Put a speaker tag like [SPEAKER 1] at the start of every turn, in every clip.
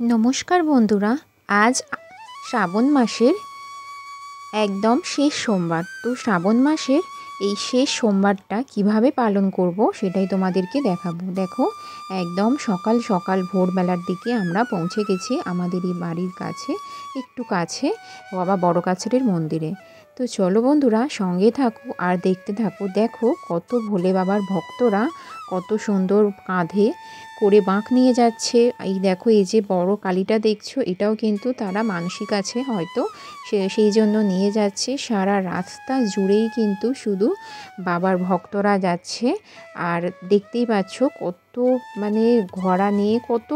[SPEAKER 1] নমস্কার বন্ধুরা, আজ শ্রাবণ মাসের একদম শেষ সোমবার। তো শ্রাবণ মাসের এই শেষ সোমবারটা কিভাবে পালন করব সেটাই তোমাদেরকে দেখাবো। দেখো, একদম সকাল সকাল ভোরবেলার দিকে আমরা পৌঁছে গেছি আমাদের এই বাড়ির কাছে, একটু কাছে বাবা বড় কাছারির মন্দিরে। তো চলো বন্ধুরা, সঙ্গে থাকো আর দেখতে থাকো। দেখো কত ভোলে বাবার ভক্তরা কত সুন্দর কাঁধে করে বাঁক নিয়ে যাচ্ছে। এই দেখো, এই যে বড় কালীটা দেখছো, এটাও কিন্তু তারা মানসিক আছে হয়তো, সেই জন্য নিয়ে যাচ্ছে। সারা রাস্তা জুড়েই কিন্তু শুধু বাবার ভক্তরা যাচ্ছে। আর দেখতেই পাচ্ছ কত ঘোড়া নিয়ে কত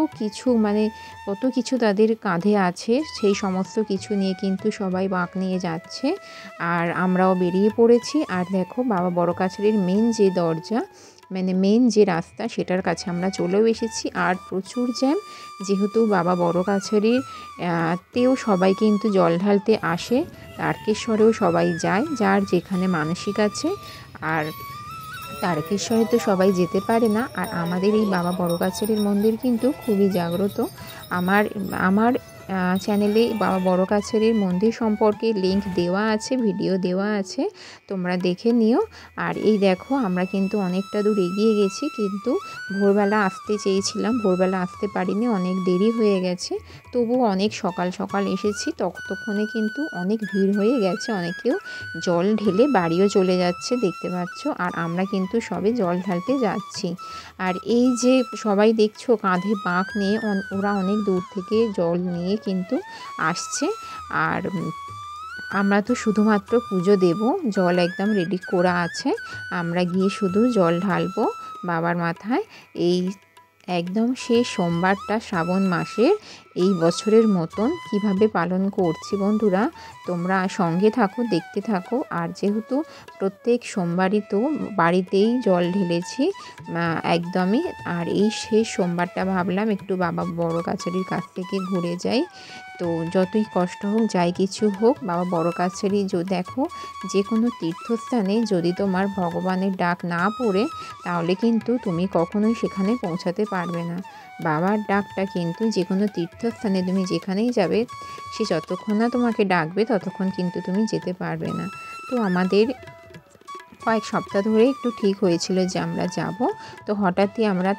[SPEAKER 1] কিছু তাদের কাঁধে আছে, সেই সমস্ত কিছু নিয়ে কিন্তু সবাই বাঁক নিয়ে যাচ্ছে। আর আমরাও বেরিয়ে পড়েছি। আর দেখো, বাবা বড় কাছারির মেন যে দরজা, মেন যে রাস্তা, সেটার কাছে আমরা চলেও এসেছি। আর প্রচুর জ্যাম, যেহেতু বাবা বড় কাছারির তেও সবাই কিন্তু জল ঢালতে আসে। তারকেশ্বরেও সবাই যায়, যার যেখানে মানসিক আছে। আর তারকেশ্বরে তো সবাই যেতে পারে না। আর আমাদের এই বাবা বড় কাছারির মন্দির কিন্তু খুবই জাগ্রত। আমার চ্যানেলে বাবা বড় কাছারির মন্দির সম্পর্কে লিংক দেওয়া আছে, ভিডিও দেওয়া আছে, তোমরা দেখে নিও। আর এই দেখো, আমরা কিন্তু অনেকটা দূর এগিয়ে গেছি, কিন্তু ভোরবেলা আসতে চেয়েছিলাম, ভোরবেলা আসতে পারিনি, অনেক দেরি হয়ে গেছে। তবুও অনেক সকাল সকাল এসেছি, ততক্ষণে কিন্তু অনেক ভিড় হয়ে গেছে, অনেকেও জল ঢেলে বাড়িও চলে যাচ্ছে, দেখতে পাচ্ছ। আর আমরা কিন্তু সবে জল ঢালতে যাচ্ছি। আর এই যে সবাই দেখছো কাঁধে বাঁক নিয়ে, ওরা অনেক দূর থেকে জল নিয়ে কিন্তু আসছে। আর আমরা তো শুধুমাত্র পুজো দেব, জল একদম রেডি করা আছে, আমরা গিয়ে শুধু জল ঢালবো বাবার মাথায়। এই একদম শেষ সোমবারটা শ্রাবণ মাসের এই বছরের মতন কিভাবে পালন করছি বন্ধুরা, তোমরা সঙ্গে থাকো, দেখতে থাকো। আর যেহেতু প্রত্যেক সোমবারই তো বাড়িতেই জল ঢেলেছি একদমই। আর এই শেষ সোমবারটা ভাবলাম একটু বাবা বড় কাছারির কাছ থেকে ঘুরে যাই। তো যতই কষ্ট হোক, যাই কিছু হোক, বাবা বড় কাছারি দেখো, যে কোনো তীর্থস্থানে যদি তোমার ভগবানের ডাক না পড়ে, তাহলে কিন্তু তুমি কখনোই সেখানে পৌঁছাতে পারবে না। বাবার ডাকটা কিন্তু যে কোনো তীর্থস্থানে তুমি যেখানেই যাবে, সে যতক্ষণ না তোমাকে ডাকবে ততক্ষণ কিন্তু তুমি যেতে পারবে না। তো আমাদের কয়েক সপ্তাহ ধরে একটু ঠিক হয়েছিল যে আমরা যাব, তো হঠাৎই আমরা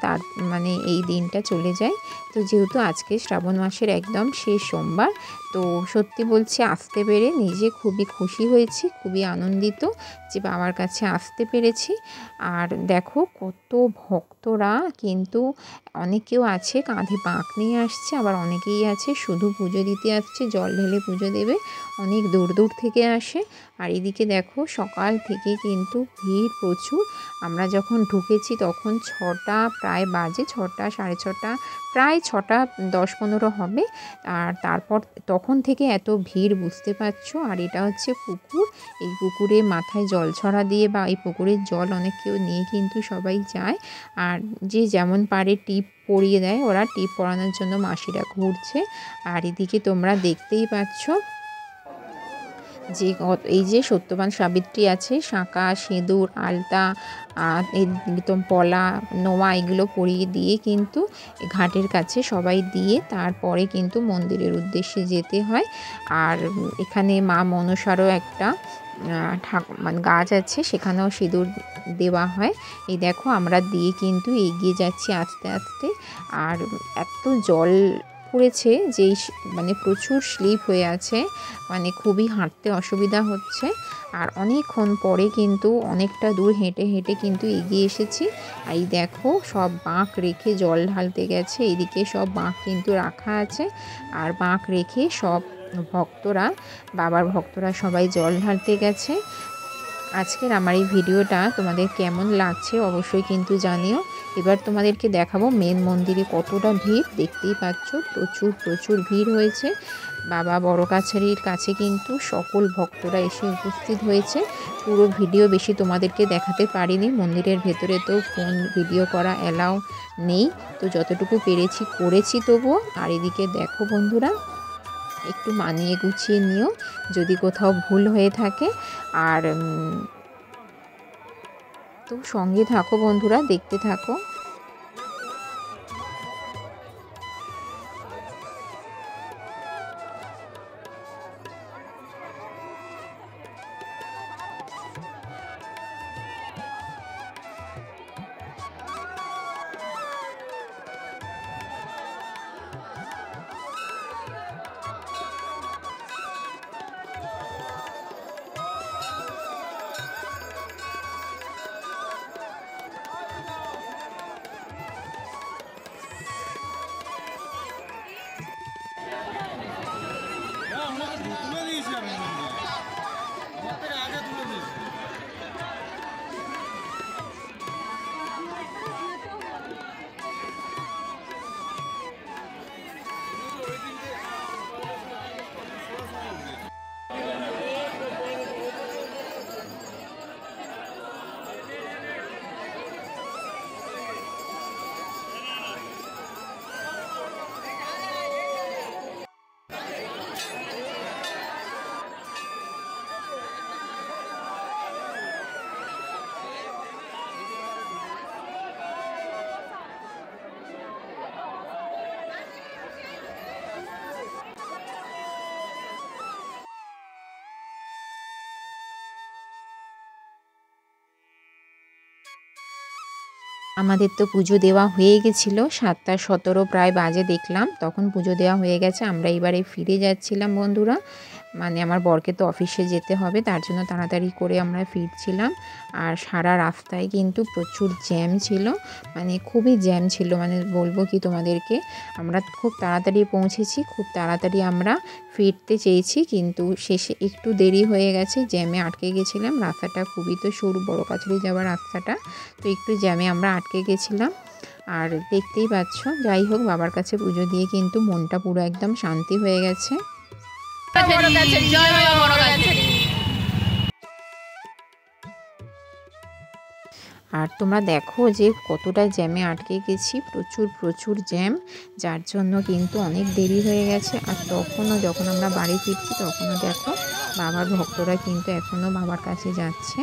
[SPEAKER 1] এই দিনটা চলে যাই। তো যেহেতু আজকে শ্রাবণ মাসের একদম শেষ সোমবার, তো সত্যি বলছি, আসতে পেরে নিজে খুবই খুশি হয়েছি, খুবই আনন্দিত যে বাবার কাছে আসতে পেরেছি। আর দেখো কত ভক্তরা, কিন্তু অনেকেও আছে কাঁধে বাঁক নিয়ে আসছে, আবার অনেকেই আছে শুধু পুজো দিতে আসছে, জল ঢেলে পুজো দেবে, অনেক দূর দূর থেকে আসে। আর এদিকে দেখো, সকাল থেকে কিন্তু ভিড় প্রচুর। আমরা যখন ঢুকেছি তখন 6টা প্রায় বাজে, 6টা সাড়ে 6টা, প্রায় 6টা 10-15 হবে। আর তারপর তখন থেকে এত ভিড়, বুঝতে পারছো। আর এটা হচ্ছে পুকুর, এই পুকুরে মাথায় জল ছড়া দিয়ে বা এই পুকুরের জল অনেক কেউ নিয়ে কিন্তু সবাই যায়। আর যে যেমন পারে টিপ পরিয়ে দেয়, ওরা টিপ পরানোর জন্য মাসিরা ঘুরছে। আর এদিকে তোমরা দেখতেই পাচ্ছ যে এই যে সত্যবান সাবিত্রী আছে, শাঁখা, সিঁদুর, আলতা, একদম পলা, নোয়া, এগুলো পরিয়ে দিয়ে কিন্তু ঘাটের কাছে সবাই দিয়ে তারপরে কিন্তু মন্দিরের উদ্দেশ্যে যেতে হয়। আর এখানে মা মনসারও একটা গাছ আছে, সেখানেও সিঁদুর দেওয়া হয়। এই দেখো, আমরা দিয়ে কিন্তু এগিয়ে যাচ্ছি আস্তে আস্তে। আর এত জল পড়েছে যে প্রচুর স্লিপ হয়ে আছে, খুবই হাঁটতে অসুবিধা হচ্ছে। আর অনেকক্ষণ পরে কিন্তু অনেকটা দূর হেঁটে হেঁটে কিন্তু এগিয়ে এসেছি। আর এই দেখো, সব বাঁক রেখে জল ঢালতে গেছে, এইদিকে সব বাঁক কিন্তু রাখা আছে। আর বাঁক রেখে সব বাবার ভক্তরা সবাই জল ঢালতে গেছে। আজকের আমার এই ভিডিওটা তোমাদের কেমন লাগছে অবশ্যই কিন্তু জানিও। এবার তোমাদেরকে দেখাবো মেন মন্দিরে কতটা ভিড়, দেখতেই পাচ্ছ প্রচুর প্রচুর ভিড় হয়েছে। বাবা বড় কাছারির কাছে কিন্তু সকল ভক্তরা এসে উপস্থিত হয়েছে। পুরো ভিডিও বেশি তোমাদেরকে দেখাতে পারিনি, মন্দিরের ভেতরে তো ফোন ভিডিও করা অ্যালাউ নেই, তো যতটুকু পেরেছি করেছি তবুও। আর এদিকে দেখো বন্ধুরা, একটু মানিয়ে গুছিয়ে নিও যদি কোথাও ভুল হয়ে থাকে। আর তো সঙ্গে থাকো বন্ধুরা, দেখতে থাকো। আমাদের তো পুজো দেওয়া হয়ে গেছিলো, 7:17 প্রায় বাজে দেখলাম, তখন পুজো দেওয়া হয়ে গেছে। আমরা এবারে ফিরে যাচ্ছিলাম বন্ধুরা, মানে আমার বরকে তো অফিসে যেতে হবে, তার জন্য তাড়াতাড়ি করে আমরা ফিরছিলাম। আর সারা রাস্তায় কিন্তু প্রচুর জ্যাম ছিল, মানে খুবই জ্যাম ছিল, মানে বলবো কি তোমাদেরকে। আমরা খুব তাড়াতাড়ি পৌঁছেছি, খুব তাড়াতাড়ি আমরা ফিরতে চেয়েছি, কিন্তু শেষে একটু দেরি হয়ে গেছে, জ্যামে আটকে গেছিলাম। রাস্তাটা খুবই তো সরু, বড় কাছারি যাওয়ার রাস্তাটা, তো একটু জ্যামে আমরা আটকে গেছিলাম। আর দেখতেই পাচ্ছ, যাই হোক বাবার কাছে পুজো দিয়ে কিন্তু মনটা পুরো একদম শান্তি হয়ে গেছে। আর তোমরা দেখো যে কতটা জ্যামে আটকে গেছি, প্রচুর প্রচুর জ্যাম, যার জন্য কিন্তু অনেক দেরি হয়ে গেছে। আর তখনও যখন আমরা বাড়ি ফিরছি, তখনও দেখো বাবার ভক্তরা কিন্তু এখনও বাবার কাছে যাচ্ছে।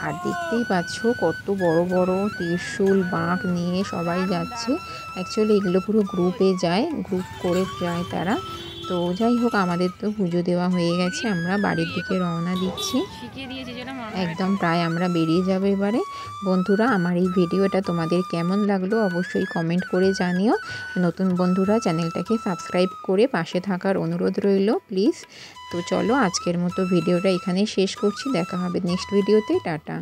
[SPEAKER 1] আর দেখতেই পাচ্ছ কত বড় বড় ত্রিশূল বাঁক নিয়ে সবাই যাচ্ছে। অ্যাকচুয়ালি এগুলো পুরো গ্রুপে যায়, গ্রুপ করে যায় তারা। তো যাই হোক, আমাদের তো পুজো দেওয়া হয়ে গেছে, আমরা বাড়ির দিকে রওনা দিচ্ছি, একদম প্রায় আমরা বেরিয়ে যাবো এবারে। বন্ধুরা, আমার এই ভিডিওটা তোমাদের কেমন লাগলো অবশ্যই কমেন্ট করে জানিও। নতুন বন্ধুরা চ্যানেলটাকে সাবস্ক্রাইব করে পাশে থাকার অনুরোধ রইল প্লিজ। তো চলো আজকের মতো ভিডিওটা এখানেই শেষ করছি, দেখা হবে নেক্সট ভিডিওতে, টাটা।